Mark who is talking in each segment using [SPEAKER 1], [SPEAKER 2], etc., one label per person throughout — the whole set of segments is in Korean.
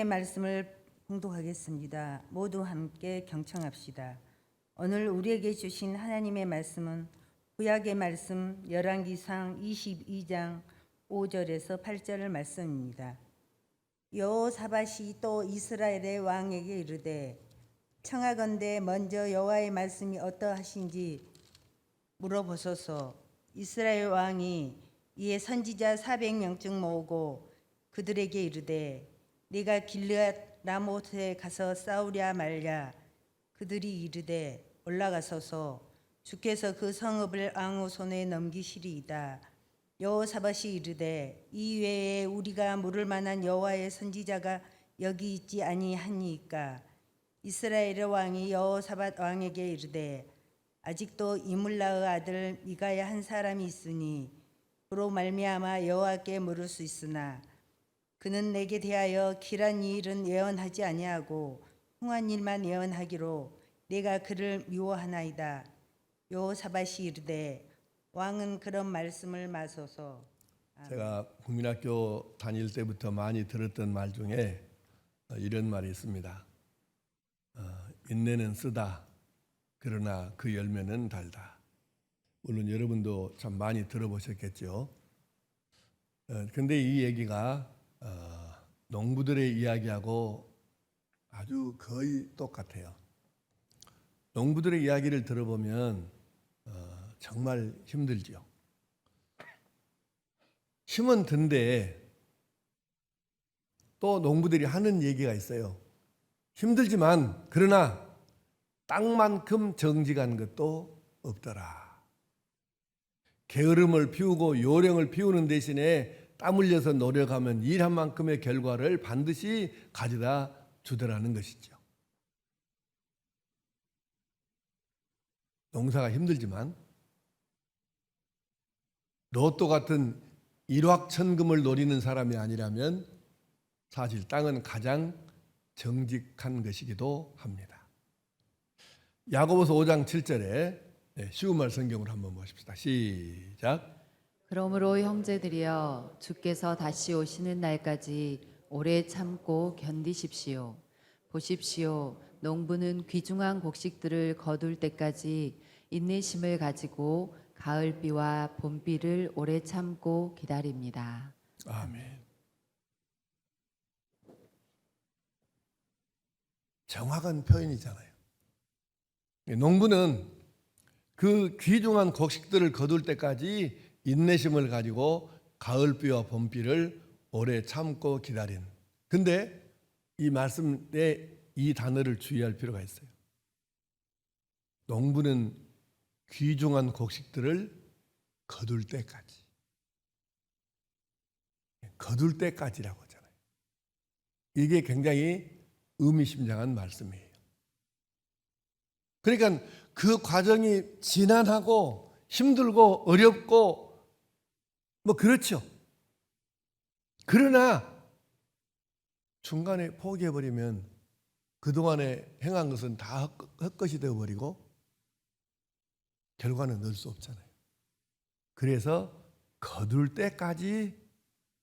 [SPEAKER 1] 하나님의 말씀을 봉독하겠습니다. 모두 함께 경청합시다. 오늘 우리에게 주신 하나님의 말씀은 구약의 말씀 열왕기상 22장 5절에서 8절 말씀입니다. 여호사밧이 또 이스라엘의 왕에게 이르되 청하건대 먼저 여호와의 말씀이 어떠하신지 물어보소서. 이스라엘 왕이 이에 선지자 400명쯤 모으고 그들에게 이르되 네가 길르앗 라못에 가서 싸우랴 말랴. 그들이 이르되 올라가소서. 주께서 그 성읍을 왕의 손에 넘기시리이다. 여호사밧이 이르되 이 외에 우리가 물을 만한 여호와의 선지자가 여기 있지 아니하니이까. 이스라엘의 왕이 여호사밧 왕에게 이르되 아직도 이물라의 아들 미가야 한 사람이 있으니 그로 말미암아 여호와께 물을 수 있으나 그는 내게 대하여 길한 일은 예언하지 아니하고 흉한 일만 예언하기로 내가 그를 미워하나이다. 여호사밧이 이르되 왕은 그런 말씀을 마소서.
[SPEAKER 2] 제가 국민학교 다닐 때부터 많이 들었던 말 중에 이런 말이 있습니다. 인내는 쓰다 그러나 그 열매는 달다. 물론 여러분도 참 많이 들어보셨겠죠. 근데 이 얘기가 농부들의 이야기하고 아주 거의 똑같아요. 농부들의 이야기를 들어보면 정말 힘들죠. 심은 든데 또 농부들이 하는 얘기가 있어요. 힘들지만 그러나 땅만큼 정직한 것도 없더라. 게으름을 피우고 요령을 피우는 대신에 땀 흘려서 노력하면 일한 만큼의 결과를 반드시 가져다 주더라는 것이죠. 농사가 힘들지만 로또 같은 일확천금을 노리는 사람이 아니라면 사실 땅은 가장 정직한 것이기도 합니다. 야고보서 5장 7절에 쉬운 성경으로 한번 보십시다. 시작.
[SPEAKER 3] 그러므로 형제들이여 주께서 다시 오시는 날까지 오래 참고 견디십시오. 보십시오. 농부는 귀중한 곡식들을 거둘 때까지 인내심을 가지고 가을비와 봄비를 오래 참고 기다립니다.
[SPEAKER 2] 아멘. 정확한 표현이잖아요. 농부는 그 귀중한 곡식들을 거둘 때까지 인내심을 가지고 가을비와 봄비를 오래 참고 기다린. 근데 이 말씀에 이 단어를 주의할 필요가 있어요. 농부는 귀중한 곡식들을 거둘 때까지. 거둘 때까지라고 하잖아요. 이게 굉장히 의미심장한 말씀이에요. 그러니까 그 과정이 지난하고 힘들고 어렵고 뭐 그렇죠. 그러나 중간에 포기해버리면 그동안에 행한 것은 다 헛것이 되어버리고 결과는 넣을 수 없잖아요. 그래서 거둘 때까지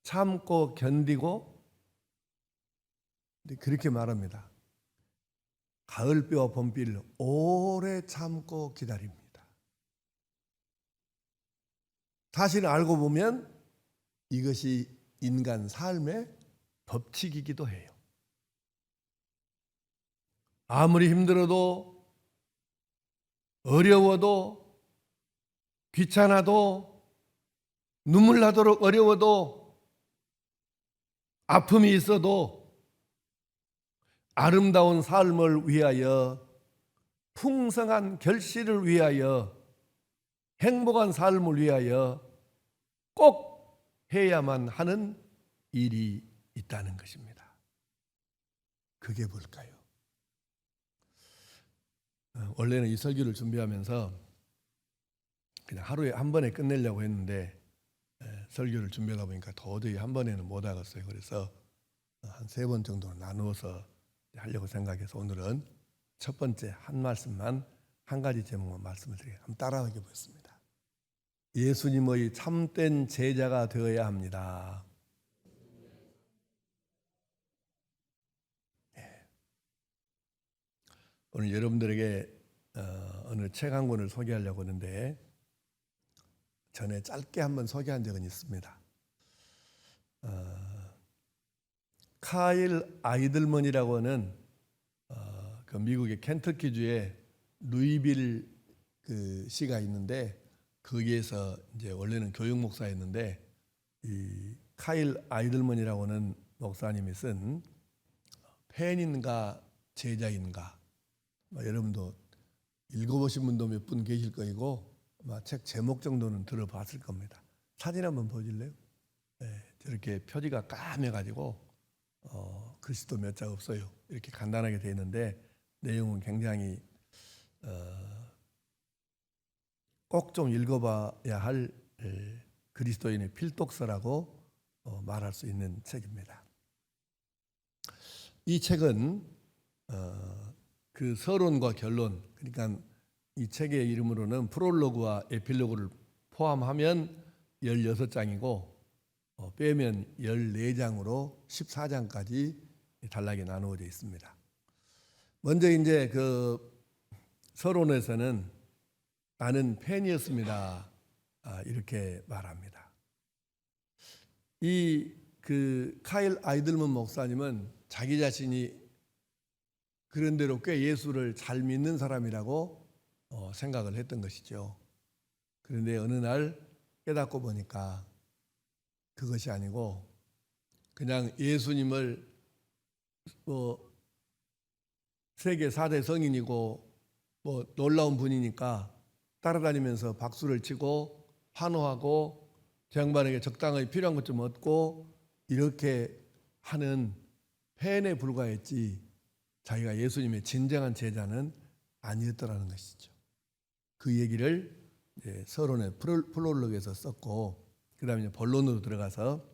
[SPEAKER 2] 참고 견디고 그렇게 말합니다. 가을비와 봄비를 오래 참고 기다립니다. 사실 알고 보면 이것이 인간 삶의 법칙이기도 해요. 아무리 힘들어도 어려워도 귀찮아도 눈물 나도록 어려워도 아픔이 있어도 아름다운 삶을 위하여 풍성한 결실을 위하여 행복한 삶을 위하여 꼭 해야만 하는 일이 있다는 것입니다. 그게 뭘까요? 원래는 이 설교를 준비하면서 그냥 하루에 한 번에 끝내려고 했는데 설교를 준비하다 보니까 도저히 한 번에는 못 하겠어요. 그래서 한 3번 정도 나누어서 하려고 생각해서 오늘은 첫 번째 한 말씀만 한 가지 제목만 말씀을 드려요. 한번 따라하게 보겠습니다. 예수님의 참된 제자가 되어야 합니다. 오늘 여러분들에게 어느 책 한 권을 소개하려고 하는데 전에 짧게 한번 소개한 적은 있습니다. 카일 아이들먼이라고 하는 그 미국의 켄터키주의 루이빌 그 시가 있는데 거기에서 이제 원래는 교육 목사였는데 이 카일 아이들먼이라고 하는 목사님이 쓴 팬인가 제자인가 여러분도 읽어보신 분도 몇 분 계실 거이고 아마 책 제목 정도는 들어봤을 겁니다. 사진 한번 보여줄래요? 네, 저렇게 표지가 까매가지고 글씨도 몇 자 없어요. 이렇게 간단하게 되어 있는데 내용은 굉장히 꼭 좀 읽어봐야 할 그리스도인의 필독서라고 말할 수 있는 책입니다. 이 책은 그 서론과 결론, 그러니까 이 책의 이름으로는 프롤로그와 에필로그를 포함하면 16장이고 빼면 14장으로 14장까지 단락이 나누어져 있습니다. 먼저 이제 그 서론에서는 나는 팬이었습니다. 이렇게 말합니다. 이 그 카일 아이들먼 목사님은 자기 자신이 그런대로 꽤 예수를 잘 믿는 사람이라고 생각을 했던 것이죠. 그런데 어느 날 깨닫고 보니까 그것이 아니고 그냥 예수님을 세계 4대 성인이고 놀라운 분이니까 따라다니면서 박수를 치고 환호하고 저 양반에게 적당하게 필요한 것 좀 얻고 이렇게 하는 팬에 불과했지 자기가 예수님의 진정한 제자는 아니었더라는 것이죠. 그 얘기를 서론의 프롤로그에서 썼고 그 다음에 본론으로 들어가서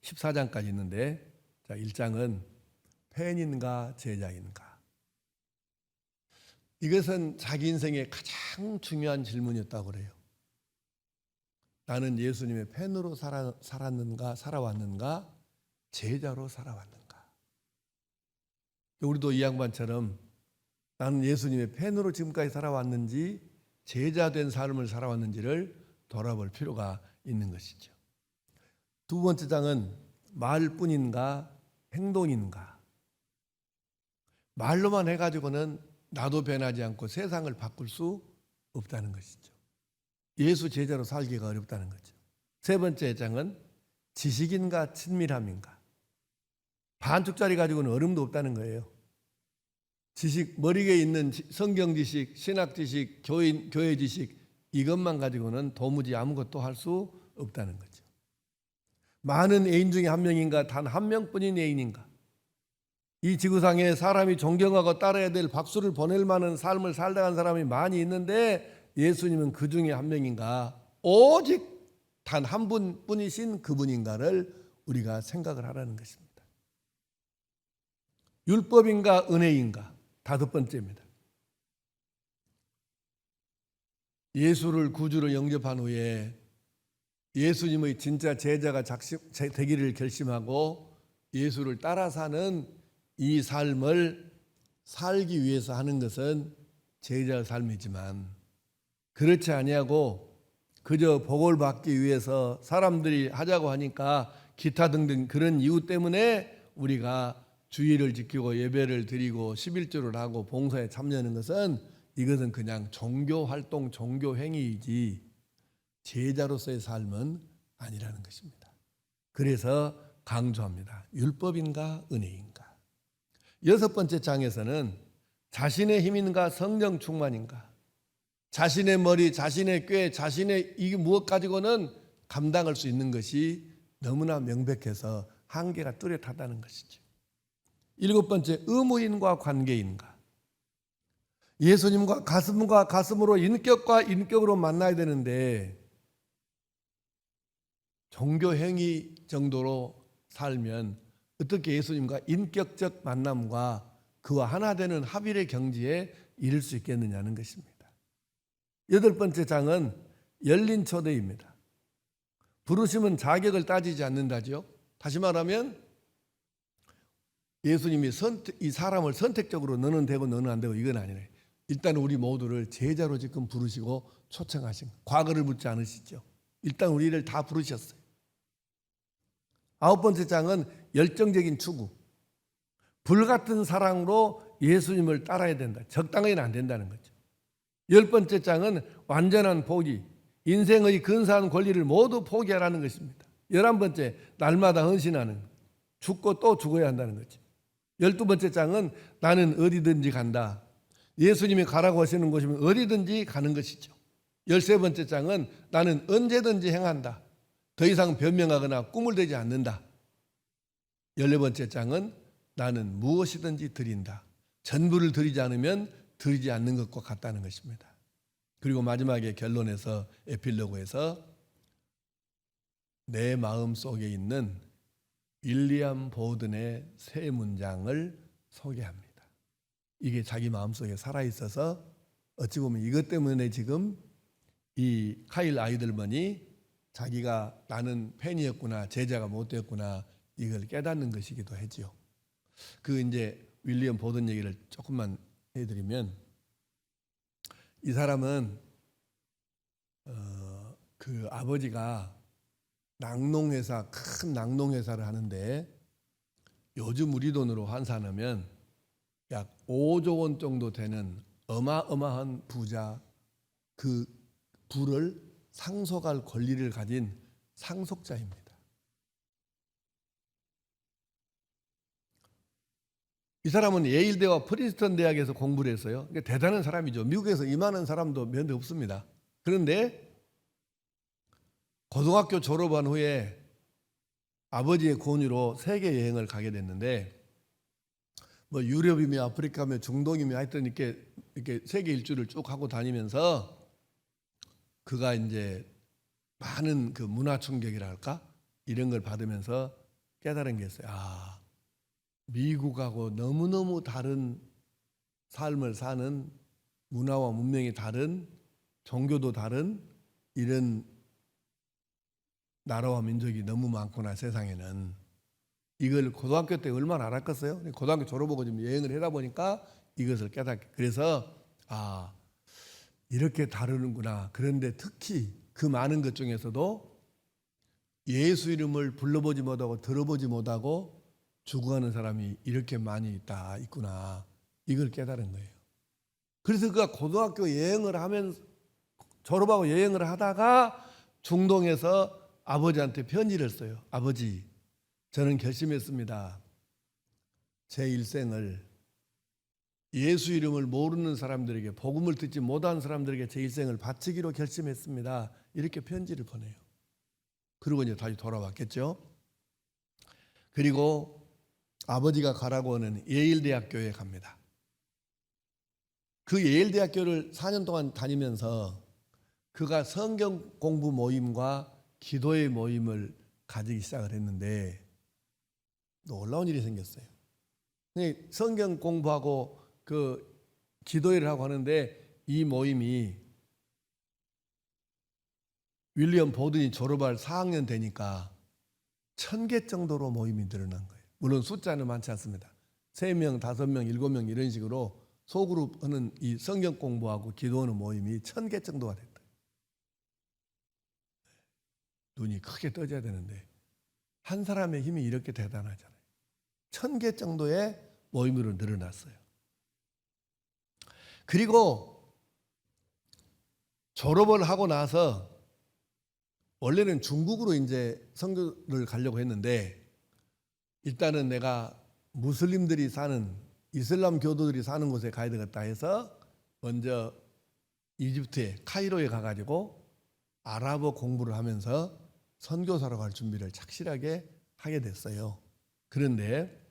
[SPEAKER 2] 14장까지 있는데 자 1장은 팬인가 제자인가. 이것은 자기 인생의 가장 중요한 질문이었다고 그래요. 나는 예수님의 팬으로 살아왔는가 제자로 살아왔는가. 우리도 이 양반처럼 나는 예수님의 팬으로 지금까지 살아왔는지 제자된 삶을 살아왔는지를 돌아볼 필요가 있는 것이죠. 두 번째 장은 말뿐인가 행동인가. 말로만 해가지고는 나도 변하지 않고 세상을 바꿀 수 없다는 것이죠. 예수 제자로 살기가 어렵다는 거죠. 세 번째 장은 지식인가 친밀함인가. 반쪽짜리 가지고는 어림도 없다는 거예요. 지식, 머리에 있는 성경 지식, 신학 지식, 교회 지식 이것만 가지고는 도무지 아무것도 할 수 없다는 거죠. 많은 애인 중에 한 명인가 단 한 명뿐인 애인인가. 이 지구상에 사람이 존경하고 따라야 될 박수를 보낼 만한 삶을 살다 간 사람이 많이 있는데 예수님은 그 중에 한 명인가 오직 단 한 분뿐이신 그분인가를 우리가 생각을 하라는 것입니다. 율법인가 은혜인가. 다섯 번째입니다. 예수를 구주로 영접한 후에 예수님의 진짜 제자가 되기를 결심하고 예수를 따라 사는 이 삶을 살기 위해서 하는 것은 제자의 삶이지만 그렇지 아니하고 그저 복을 받기 위해서 사람들이 하자고 하니까 기타 등등 그런 이유 때문에 우리가 주의를 지키고 예배를 드리고 11조를 하고 봉사에 참여하는 것은 이것은 그냥 종교 활동, 종교 행위이지 제자로서의 삶은 아니라는 것입니다. 그래서 강조합니다. 율법인가 은혜인가. 여섯 번째 장에서는 자신의 힘인가 성령 충만인가. 자신의 머리, 자신의 꾀, 자신의 이게 무엇 가지고는 감당할 수 있는 것이 너무나 명백해서 한계가 뚜렷하다는 것이죠. 일곱 번째 의무인과 관계인가. 예수님과 가슴과 가슴으로 인격과 인격으로 만나야 되는데 종교 행위 정도로 살면 어떻게 예수님과 인격적 만남과 그와 하나 되는 합일의 경지에 이를 수 있겠느냐는 것입니다. 여덟 번째 장은 열린 초대입니다. 부르심은 자격을 따지지 않는다죠. 다시 말하면 예수님이 이 사람을 선택적으로 너는 되고 너는 안 되고 이건 아니네. 일단 우리 모두를 제자로 지금 부르시고 초청하신 거예요. 과거를 묻지 않으시죠. 일단 우리를 다 부르셨어요. 9번째 장은 열정적인 추구. 불같은 사랑으로 예수님을 따라야 된다. 적당히는 안 된다는 거죠. 10번째 장은 완전한 포기. 인생의 근사한 권리를 모두 포기하라는 것입니다. 11번째, 날마다 헌신하는 것. 죽고 또 죽어야 한다는 거죠. 12번째 장은 나는 어디든지 간다. 예수님이 가라고 하시는 곳이면 어디든지 가는 것이죠. 13번째 장은 나는 언제든지 행한다. 더 이상 변명하거나 꿈을 대지 않는다. 14번째 장은 나는 무엇이든지 드린다. 전부를 드리지 않으면 드리지 않는 것과 같다는 것입니다. 그리고 마지막에 결론에서 에필로그에서 내 마음 속에 있는 윌리엄 보든의 세 문장을 소개합니다. 이게 자기 마음속에 살아있어서 어찌 보면 이것 때문에 지금 이 카일 아이들만이 자기가 나는 팬이었구나, 제자가 못 되었구나 이걸 깨닫는 것이기도 하지요. 그 이제 윌리엄 보든 얘기를 조금만 해드리면 이 사람은 그 아버지가 낙농회사, 큰 낙농회사를 하는데 요즘 우리 돈으로 환산하면 약 5조 원 정도 되는 어마어마한 부자, 그 부를 상속할 권리를 가진 상속자입니다. 이 사람은 예일대와 프린스턴 대학에서 공부를 했어요. 그러니까 대단한 사람이죠. 미국에서 이만한 사람도 몇 명 없습니다. 그런데 고등학교 졸업한 후에 아버지의 권유로 세계 여행을 가게 됐는데 뭐 유럽이며 아프리카며 중동이며 하여튼 이렇게 세계 일주를 쭉 하고 다니면서 그가 이제 많은 그 문화 충격이랄까 이런 걸 받으면서 깨달은 게 있어요. 아, 미국하고 너무너무 다른 삶을 사는 문화와 문명이 다른 종교도 다른 이런 나라와 민족이 너무 많구나 세상에는. 이걸 고등학교 때 얼마나 알았겠어요? 고등학교 졸업하고 지금 여행을 하다 보니까 이것을 깨닫게. 그래서 아, 이렇게 다르는구나. 그런데 특히 그 많은 것 중에서도 예수 이름을 불러보지 못하고 들어보지 못하고 죽어가는 사람이 이렇게 많이 있구나. 이걸 깨달은 거예요. 그래서 그가 고등학교 여행을 하면 졸업하고 여행을 하다가 중동에서 아버지한테 편지를 써요. 아버지, 저는 결심했습니다. 제 일생을 예수 이름을 모르는 사람들에게, 복음을 듣지 못한 사람들에게 제 일생을 바치기로 결심했습니다. 이렇게 편지를 보내요. 그리고 이제 다시 돌아왔겠죠. 그리고 아버지가 가라고 하는 예일대학교에 갑니다. 그 예일대학교를 4년 동안 다니면서 그가 성경 공부 모임과 기도의 모임을 가지기 시작을 했는데 놀라운 일이 생겼어요. 성경 공부하고 그 기도회를 하고 하는데 이 모임이 윌리엄 보든이 졸업할 4학년 되니까 1000개 정도로 모임이 늘어난 거예요. 물론 숫자는 많지 않습니다. 3명, 5명, 7명 이런 식으로 소그룹 하는 이 성경 공부하고 기도하는 모임이 1000개 정도가 됐다. 눈이 크게 떠져야 되는데 한 사람의 힘이 이렇게 대단하잖아요. 1000개 정도의 모임으로 늘어났어요. 그리고 졸업을 하고 나서 원래는 중국으로 이제 선교를 가려고 했는데 일단은 내가 무슬림들이 사는 이슬람 교도들이 사는 곳에 가야 되겠다 해서 먼저 이집트의 카이로에 가가지고 아랍어 공부를 하면서 선교사로 갈 준비를 착실하게 하게 됐어요. 그런데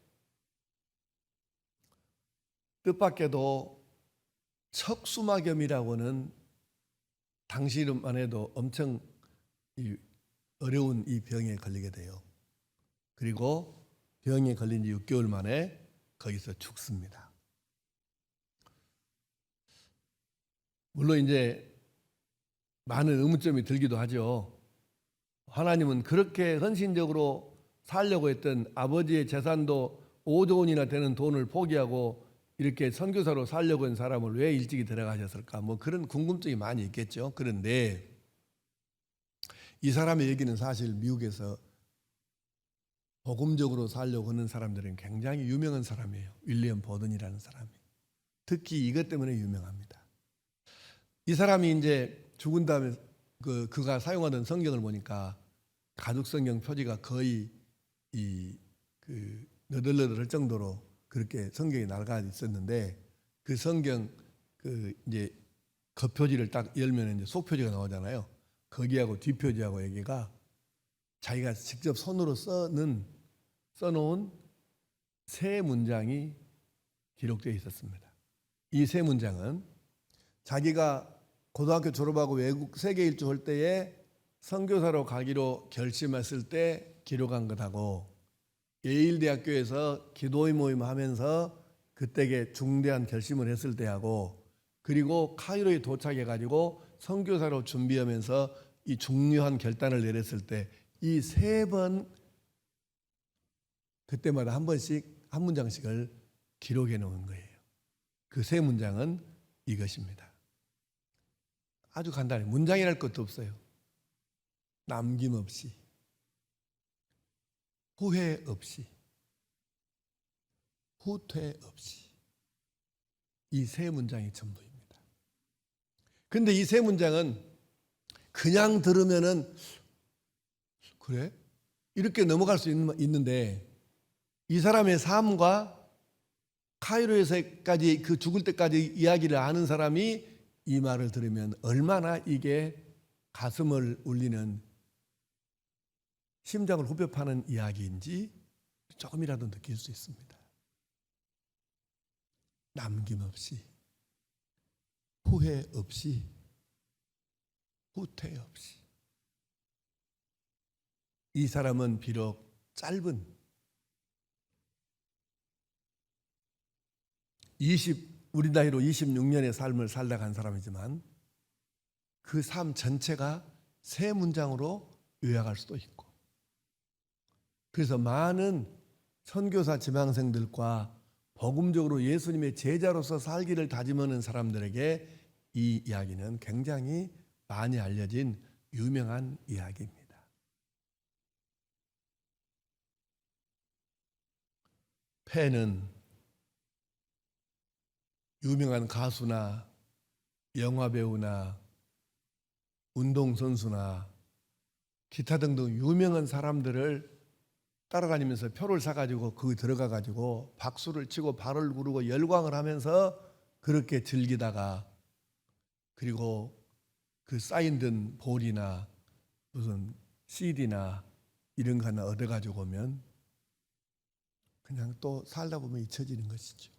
[SPEAKER 2] 뜻밖에도 척수막염이라고는 당시만 해도 엄청 어려운 이 병에 걸리게 돼요. 그리고 병에 걸린 지 6개월 만에 거기서 죽습니다. 물론 이제 많은 의문점이 들기도 하죠. 하나님은 그렇게 헌신적으로 살려고 했던 아버지의 재산도 5조 원이나 되는 돈을 포기하고 이렇게 선교사로 살려고 한 사람을 왜 일찍이 데려가셨을까? 뭐 그런 궁금증이 많이 있겠죠. 그런데 이 사람의 얘기는 사실 미국에서 복음적으로 살려고 하는 사람들은 굉장히 유명한 사람이에요. 윌리엄 버든이라는 사람이. 특히 이것 때문에 유명합니다. 이 사람이 이제 죽은 다음에 그가 사용하던 성경을 보니까 가죽 성경 표지가 거의 너덜너덜할 정도로 그렇게 성경이 낡아 있었는데 그 성경 이제 겉표지를 딱 열면 이제 속표지가 나오잖아요. 거기하고 뒷표지하고 여기가 자기가 직접 손으로 써놓은 세 문장이 기록되어 있었습니다. 이 세 문장은 자기가 고등학교 졸업하고 외국 세계 일주 할 때에 선교사로 가기로 결심했을 때 기록한 것하고 예일 대학교에서 기도의 모임 하면서 그때에 중대한 결심을 했을 때하고 그리고 카이로에 도착해 가지고 선교사로 준비하면서 이 중요한 결단을 내렸을 때 이 세 번 그때마다 한 번씩 한 문장씩을 기록해 놓은 거예요. 그 세 문장은 이것입니다. 아주 간단해. 문장이랄 것도 없어요. 남김없이, 후회 없이, 후퇴 없이. 이 세 문장이 전부입니다. 그런데 이 세 문장은 그냥 들으면은 그래? 이렇게 넘어갈 수 있는데 이 사람의 삶과 카이로에서까지 그 죽을 때까지 이야기를 아는 사람이 이 말을 들으면 얼마나 이게 가슴을 울리는 심장을 후벼 파는 이야기인지 조금이라도 느낄 수 있습니다. 남김없이, 후회 없이, 후퇴 없이. 이 사람은 비록 짧은 우리 나이로 26년의 삶을 살다 간 사람이지만 그 삶 전체가 세 문장으로 요약할 수도 있고 그래서 많은 선교사 지망생들과 복음적으로 예수님의 제자로서 살기를 다짐하는 사람들에게 이 이야기는 굉장히 많이 알려진 유명한 이야기입니다. 팬은 유명한 가수나 영화배우나 운동선수나 기타 등등 유명한 사람들을 따라다니면서 표를 사가지고 거기 들어가가지고 박수를 치고 발을 구르고 열광을 하면서 그렇게 즐기다가 그리고 그 사인된 볼이나 무슨 CD나 이런 거 하나 얻어가지고 오면 그냥 또 살다 보면 잊혀지는 것이죠.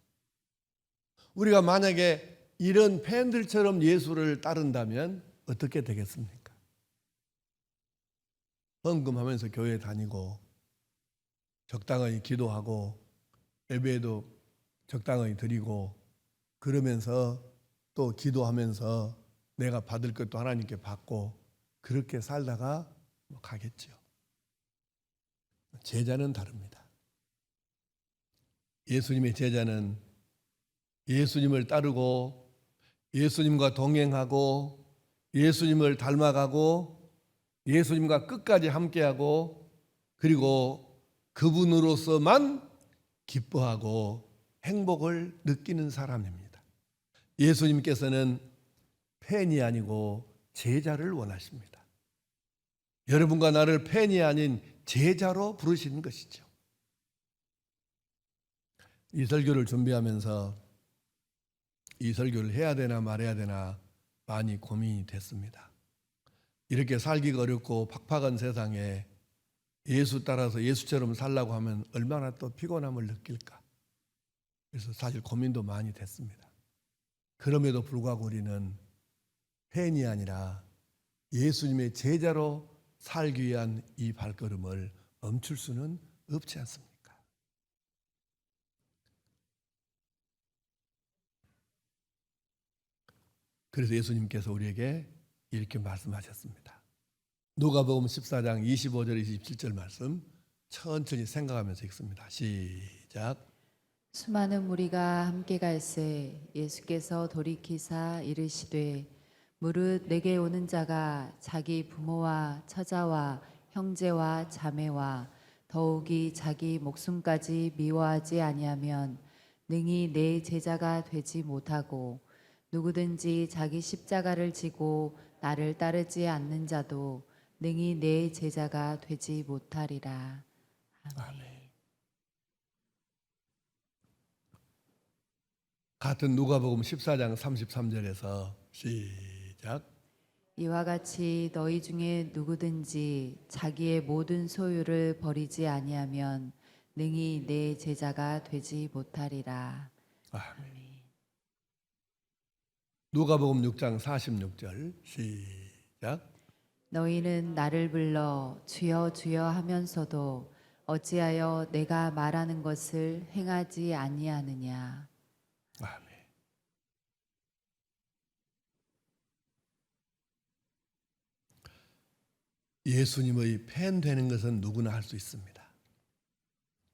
[SPEAKER 2] 우리가 만약에 이런 팬들처럼 예수를 따른다면 어떻게 되겠습니까? 헌금하면서 교회 다니고 적당히 기도하고 예배도 적당히 드리고 그러면서 또 기도하면서 내가 받을 것도 하나님께 받고 그렇게 살다가 가겠죠. 제자는 다릅니다. 예수님의 제자는 예수님을 따르고 예수님과 동행하고 예수님을 닮아가고 예수님과 끝까지 함께하고 그리고 그분으로서만 기뻐하고 행복을 느끼는 사람입니다. 예수님께서는 팬이 아니고 제자를 원하십니다. 여러분과 나를 팬이 아닌 제자로 부르시는 것이죠. 이 설교를 준비하면서 이 설교를 해야 되나 말해야 되나 많이 고민이 됐습니다. 이렇게 살기가 어렵고 팍팍한 세상에 예수 따라서 예수처럼 살라고 하면 얼마나 또 피곤함을 느낄까. 그래서 사실 고민도 많이 됐습니다. 그럼에도 불구하고 우리는 팬이 아니라 예수님의 제자로 살기 위한 이 발걸음을 멈출 수는 없지 않습니까? 그래서 예수님께서 우리에게 이렇게 말씀하셨습니다. 누가복음 14장 25절 27절 말씀 천천히 생각하면서 읽습니다. 시작. 시작.
[SPEAKER 3] 수많은 무리가 함께 갈새 예수께서 돌이키사 이르시되 무릇 내게 오는 자가 자기 부모와 처자와 형제와 자매와 더욱이 자기 목숨까지 미워하지 아니하면 능히 내 제자가 되지 못하고 누구든지 자기 십자가를 지고 나를 따르지 않는 자도 능히 내 제자가 되지 못하리라. 아멘.
[SPEAKER 2] 같은 누가복음 14장 33절에서 시작.
[SPEAKER 3] 이와 같이 너희 중에 누구든지 자기의 모든 소유를 버리지 아니하면 능히 내 제자가 되지 못하리라.
[SPEAKER 2] 아멘. 누가복음 6장 46절 시작.
[SPEAKER 3] 너희는 나를 불러 주여 주여 하면서도 어찌하여 내가 말하는 것을 행하지 아니하느냐.
[SPEAKER 2] 아멘. 예수님의 팬 되는 것은 누구나 할 수 있습니다.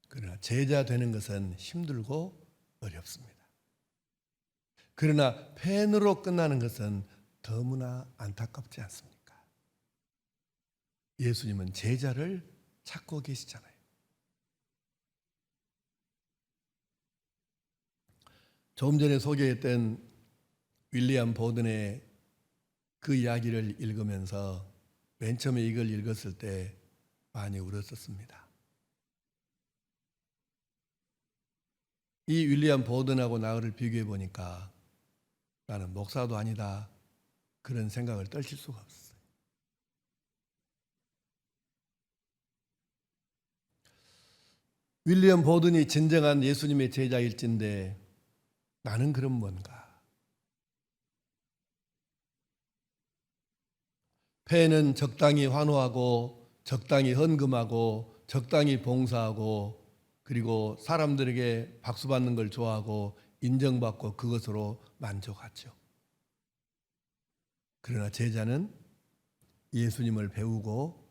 [SPEAKER 2] 그러나 제자 되는 것은 힘들고 어렵습니다. 그러나 팬으로 끝나는 것은 너무나 안타깝지 않습니까? 예수님은 제자를 찾고 계시잖아요. 조금 전에 소개했던 윌리엄 보든의 그 이야기를 읽으면서 맨 처음에 이걸 읽었을 때 많이 울었었습니다. 이 윌리엄 보든하고 나를 비교해 보니까 나는 목사도 아니다 그런 생각을 떨칠 수가 없어요. 윌리엄 보든이 진정한 예수님의 제자일진데 나는 그럼 뭔가? 폐는 적당히 환호하고 적당히 헌금하고 적당히 봉사하고 그리고 사람들에게 박수받는 걸 좋아하고 인정받고 그것으로 만족하죠. 그러나 제자는 예수님을 배우고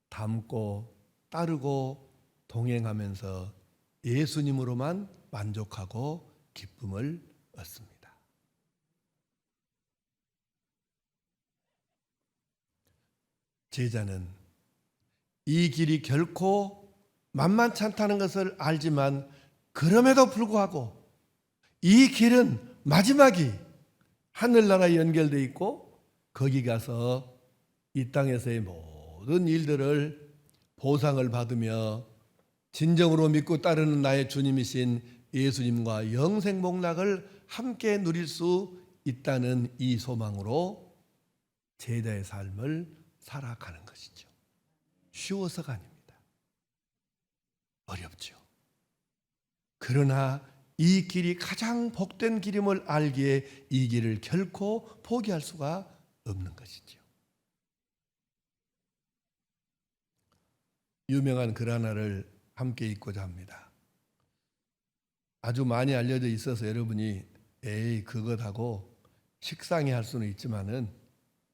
[SPEAKER 2] 닮고 따르고 동행하면서 예수님으로만 만족하고 기쁨을 얻습니다. 제자는 이 길이 결코 만만치 않다는 것을 알지만 그럼에도 불구하고 이 길은 마지막이 하늘나라에 연결되어 있고 거기 가서 이 땅에서의 모든 일들을 보상을 받으며 진정으로 믿고 따르는 나의 주님이신 예수님과 영생 복락을 함께 누릴 수 있다는 이 소망으로 제자의 삶을 살아가는 것이죠. 쉬워서가 아닙니다. 어렵죠. 그러나 이 길이 가장 복된 길임을 알기에 이 길을 결코 포기할 수가 없는 것이죠. 유명한 글 하나를 함께 읽고자 합니다. 아주 많이 알려져 있어서 여러분이 에이 그것하고 식상해 할 수는 있지만은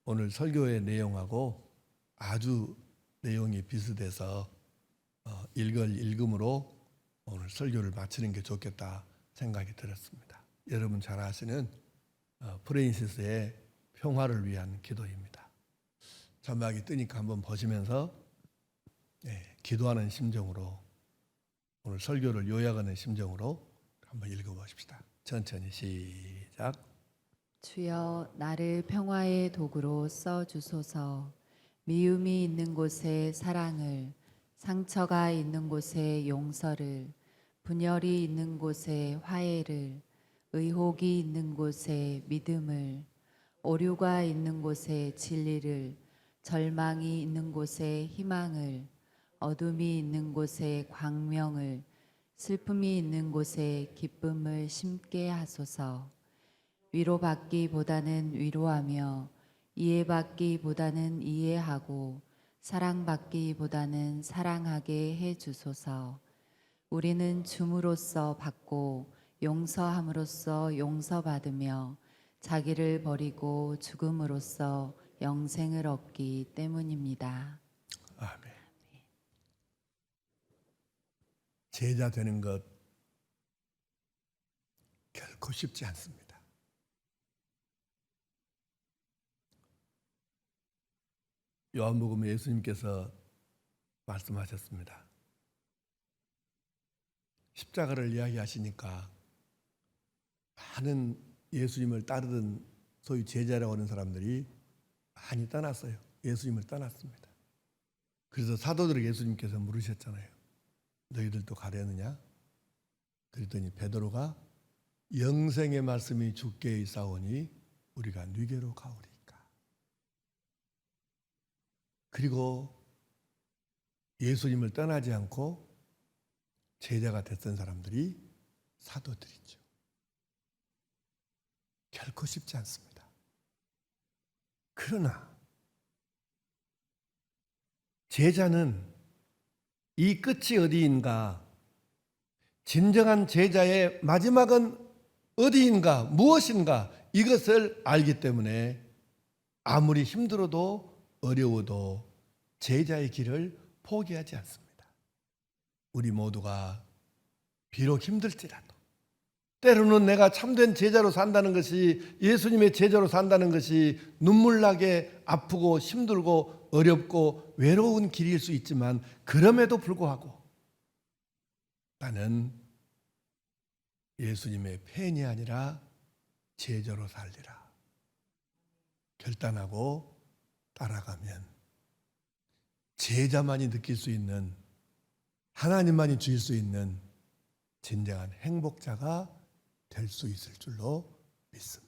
[SPEAKER 2] 오늘 설교의 내용하고 아주 내용이 비슷해서 읽음으로 오늘 설교를 마치는 게 좋겠다 생각이 들었습니다. 여러분 잘 아시는 프랜시스의 평화를 위한 기도입니다. 자막이 뜨니까 한번 보시면서 기도하는 심정으로 오늘 설교를 요약하는 심정으로 한번 읽어보십시다. 천천히 시작.
[SPEAKER 3] 주여 나를 평화의 도구로 써주소서. 미움이 있는 곳에 사랑을, 상처가 있는 곳에 용서를, 분열이 있는 곳에 화해를, 의혹이 있는 곳에 믿음을, 오류가 있는 곳에 진리를, 절망이 있는 곳에 희망을, 어둠이 있는 곳에 광명을, 슬픔이 있는 곳에 기쁨을 심게 하소서. 위로받기보다는 위로하며 이해받기보다는 이해하고 사랑받기보다는 사랑하게 해 주소서. 우리는 줌으로써 받고 용서함으로써 용서받으며 자기를 버리고 죽음으로써 영생을 얻기 때문입니다.
[SPEAKER 2] 아멘. 제자 되는 것 결코 쉽지 않습니다. 요한복음에 예수님께서 말씀하셨습니다. 십자가를 이야기하시니까 많은 예수님을 따르던 소위 제자라고 하는 사람들이 많이 떠났어요. 예수님을 떠났습니다. 그래서 사도들에게 예수님께서 물으셨잖아요. 너희들도 가려느냐? 그랬더니 베드로가 영생의 말씀이 주께 있사오니 우리가 네게로 가오리까. 그리고 예수님을 떠나지 않고 제자가 됐던 사람들이 사도들이죠. 결코 쉽지 않습니다. 그러나 제자는 이 끝이 어디인가, 진정한 제자의 마지막은 어디인가, 무엇인가, 이것을 알기 때문에 아무리 힘들어도 어려워도 제자의 길을 포기하지 않습니다. 우리 모두가 비록 힘들지라도, 때로는 내가 참된 제자로 산다는 것이, 예수님의 제자로 산다는 것이 눈물나게 아프고 힘들고 어렵고 외로운 길일 수 있지만, 그럼에도 불구하고 나는 예수님의 팬이 아니라 제자로 살리라 결단하고 따라가면 제자만이 느낄 수 있는, 하나님만이 주실 수 있는 진정한 행복자가 될 수 있을 줄로 믿습니다.